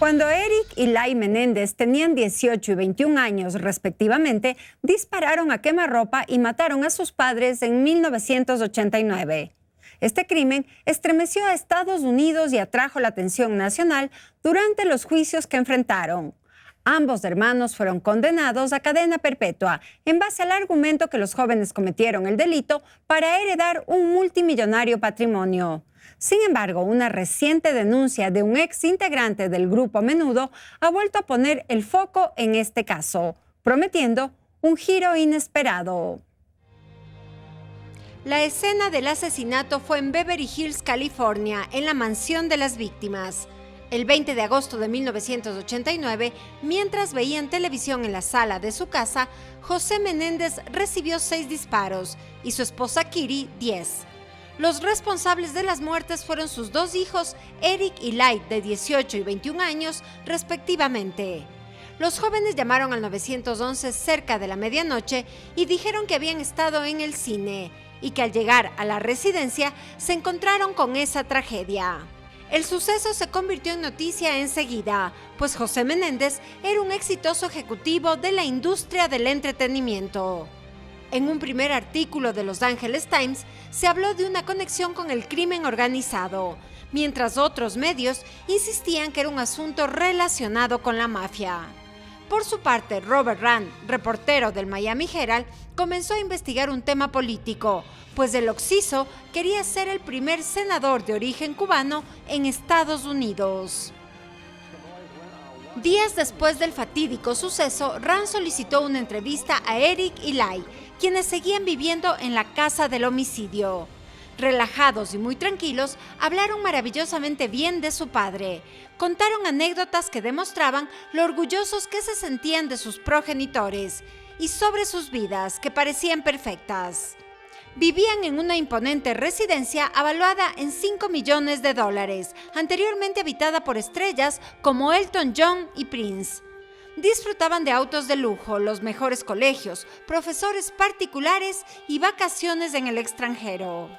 Cuando Eric y Lai Menéndez tenían 18 y 21 años respectivamente, dispararon a quemarropa y mataron a sus padres en 1989. Este crimen estremeció a Estados Unidos y atrajo la atención nacional durante los juicios que enfrentaron. Ambos hermanos fueron condenados a cadena perpetua en base al argumento que los jóvenes cometieron el delito para heredar un multimillonario patrimonio. Sin embargo, una reciente denuncia de un ex integrante del grupo Menudo ha vuelto a poner el foco en este caso, prometiendo un giro inesperado. La escena del asesinato fue en Beverly Hills, California, en la mansión de las víctimas. El 20 de agosto de 1989, mientras veían televisión en la sala de su casa, José Menéndez recibió 6 disparos y su esposa Kiri 10. Los responsables de las muertes fueron sus 2 hijos, Eric y Lai, de 18 y 21 años, respectivamente. Los jóvenes llamaron al 911 cerca de la medianoche y dijeron que habían estado en el cine y que al llegar a la residencia se encontraron con esa tragedia. El suceso se convirtió en noticia enseguida, pues José Menéndez era un exitoso ejecutivo de la industria del entretenimiento. En un primer artículo de Los Angeles Times se habló de una conexión con el crimen organizado, mientras otros medios insistían que era un asunto relacionado con la mafia. Por su parte, Robert Rand, reportero del Miami Herald, comenzó a investigar un tema político, pues el occiso quería ser el primer senador de origen cubano en Estados Unidos. Días después del fatídico suceso, Rand solicitó una entrevista a Eric y Lai, quienes seguían viviendo en la casa del homicidio. Relajados y muy tranquilos, hablaron maravillosamente bien de su padre. Contaron anécdotas que demostraban lo orgullosos que se sentían de sus progenitores y sobre sus vidas, que parecían perfectas. Vivían en una imponente residencia avaluada en $5 millones, anteriormente habitada por estrellas como Elton John y Prince. Disfrutaban de autos de lujo, los mejores colegios, profesores particulares y vacaciones en el extranjero.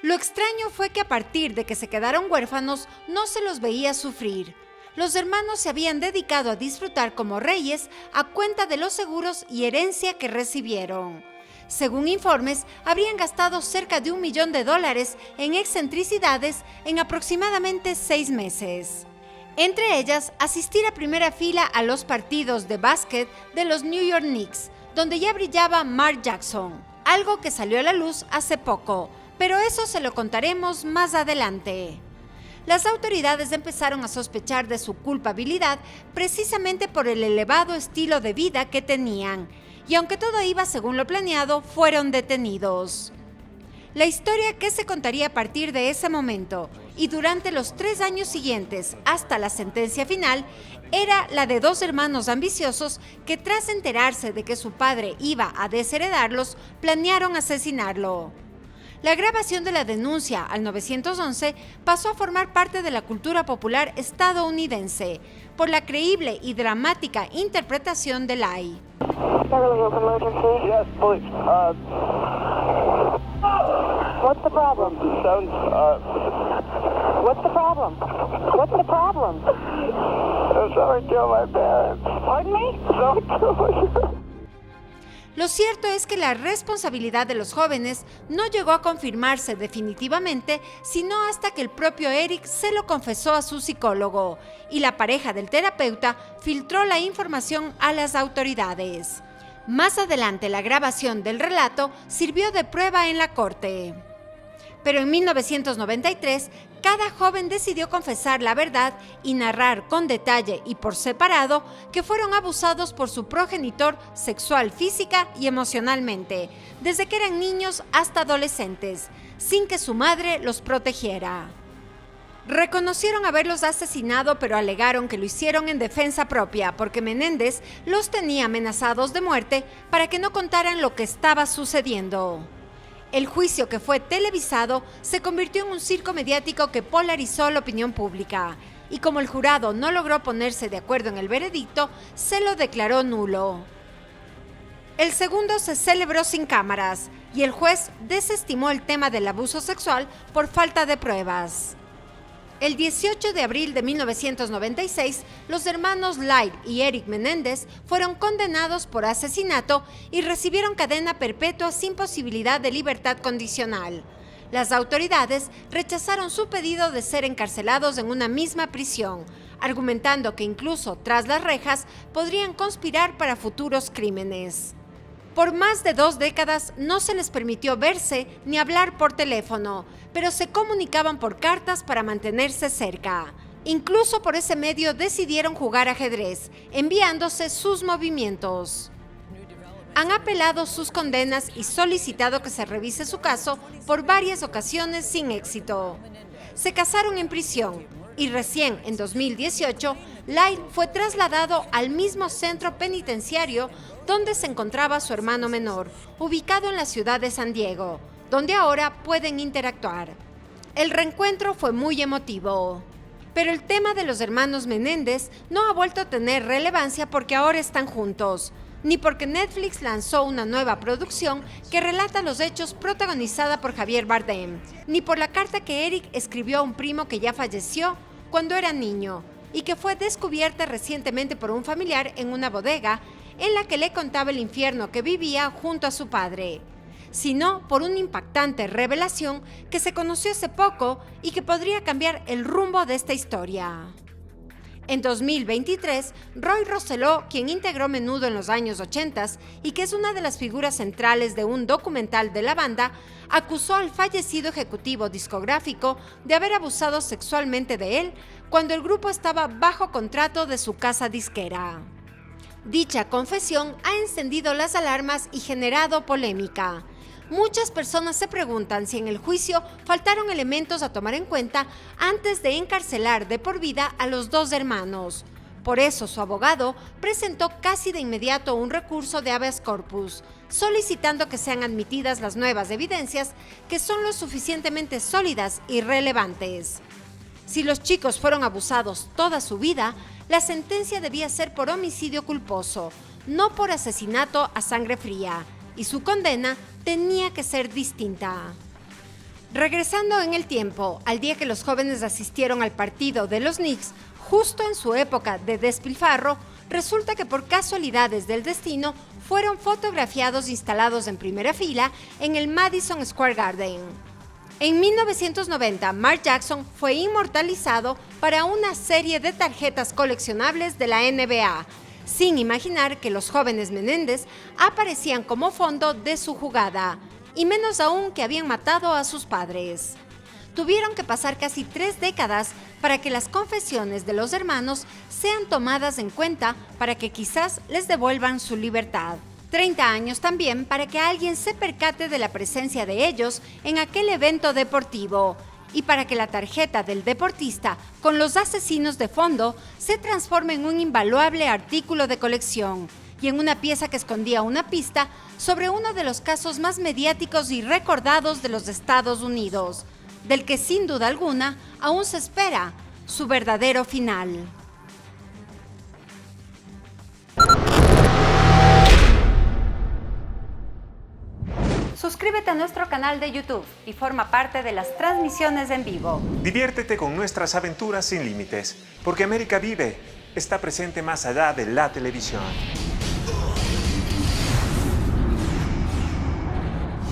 Lo extraño fue que a partir de que se quedaron huérfanos, no se los veía sufrir. Los hermanos se habían dedicado a disfrutar como reyes a cuenta de los seguros y herencia que recibieron. Según informes, habrían gastado cerca de $1 millón en excentricidades en aproximadamente 6 meses. Entre ellas, asistir a primera fila a los partidos de básquet de los New York Knicks, donde ya brillaba Mark Jackson, algo que salió a la luz hace poco, pero eso se lo contaremos más adelante. Las autoridades empezaron a sospechar de su culpabilidad precisamente por el elevado estilo de vida que tenían, y aunque todo iba según lo planeado, fueron detenidos. La historia que se contaría a partir de ese momento y durante los 3 años siguientes hasta la sentencia final era la de 2 hermanos ambiciosos que, tras enterarse de que su padre iba a desheredarlos, planearon asesinarlo. La grabación de la denuncia al 911 pasó a formar parte de la cultura popular estadounidense por la creíble y dramática interpretación de Lai. Yes, please. What's the problem? Sounds, What's the problem? What's the problem? someone killed my parents. Pardon me? Someone killed my parents. Lo cierto es que la responsabilidad de los jóvenes no llegó a confirmarse definitivamente, sino hasta que el propio Eric se lo confesó a su psicólogo y la pareja del terapeuta filtró la información a las autoridades. Más adelante, la grabación del relato sirvió de prueba en la corte. Pero en 1993, cada joven decidió confesar la verdad y narrar con detalle y por separado que fueron abusados por su progenitor sexual, física y emocionalmente, desde que eran niños hasta adolescentes, sin que su madre los protegiera. Reconocieron haberlos asesinado, pero alegaron que lo hicieron en defensa propia porque Menéndez los tenía amenazados de muerte para que no contaran lo que estaba sucediendo. El juicio, que fue televisado, se convirtió en un circo mediático que polarizó la opinión pública, y como el jurado no logró ponerse de acuerdo en el veredicto, se lo declaró nulo. El segundo se celebró sin cámaras, y el juez desestimó el tema del abuso sexual por falta de pruebas. El 18 de abril de 1996, los hermanos Light y Eric Menéndez fueron condenados por asesinato y recibieron cadena perpetua sin posibilidad de libertad condicional. Las autoridades rechazaron su pedido de ser encarcelados en una misma prisión, argumentando que incluso tras las rejas podrían conspirar para futuros crímenes. Por más de 2 décadas no se les permitió verse ni hablar por teléfono, pero se comunicaban por cartas para mantenerse cerca. Incluso por ese medio decidieron jugar ajedrez, enviándose sus movimientos. Han apelado sus condenas y solicitado que se revise su caso por varias ocasiones sin éxito. Se casaron en prisión y recién en 2018, Light fue trasladado al mismo centro penitenciario donde se encontraba su hermano menor, ubicado en la ciudad de San Diego, donde ahora pueden interactuar. El reencuentro fue muy emotivo. Pero el tema de los hermanos Menéndez no ha vuelto a tener relevancia porque ahora están juntos, ni porque Netflix lanzó una nueva producción que relata los hechos protagonizada por Javier Bardem, ni por la carta que Eric escribió a un primo que ya falleció cuando era niño y que fue descubierta recientemente por un familiar en una bodega en la que le contaba el infierno que vivía junto a su padre, sino por una impactante revelación que se conoció hace poco y que podría cambiar el rumbo de esta historia. En 2023, Roy Rosselló, quien integró Menudo en los años 80 y que es una de las figuras centrales de un documental de la banda, acusó al fallecido ejecutivo discográfico de haber abusado sexualmente de él cuando el grupo estaba bajo contrato de su casa disquera. Dicha confesión ha encendido las alarmas y generado polémica. Muchas personas se preguntan si en el juicio faltaron elementos a tomar en cuenta antes de encarcelar de por vida a los 2 hermanos. Por eso su abogado presentó casi de inmediato un recurso de habeas corpus, solicitando que sean admitidas las nuevas evidencias que son lo suficientemente sólidas y relevantes. Si los chicos fueron abusados toda su vida, la sentencia debía ser por homicidio culposo, no por asesinato a sangre fría, y su condena tenía que ser distinta. Regresando en el tiempo, al día que los jóvenes asistieron al partido de los Knicks, justo en su época de despilfarro, resulta que por casualidades del destino fueron fotografiados instalados en primera fila en el Madison Square Garden. En 1990, Mark Jackson fue inmortalizado para una serie de tarjetas coleccionables de la NBA, sin imaginar que los jóvenes Menéndez aparecían como fondo de su jugada, y menos aún que habían matado a sus padres. Tuvieron que pasar casi 3 décadas para que las confesiones de los hermanos sean tomadas en cuenta para que quizás les devuelvan su libertad. 30 años también para que alguien se percate de la presencia de ellos en aquel evento deportivo y para que la tarjeta del deportista con los asesinos de fondo se transforme en un invaluable artículo de colección y en una pieza que escondía una pista sobre uno de los casos más mediáticos y recordados de los Estados Unidos, del que sin duda alguna aún se espera su verdadero final. Suscríbete a nuestro canal de YouTube y forma parte de las transmisiones en vivo. Diviértete con nuestras aventuras sin límites, porque América Vive está presente más allá de la televisión.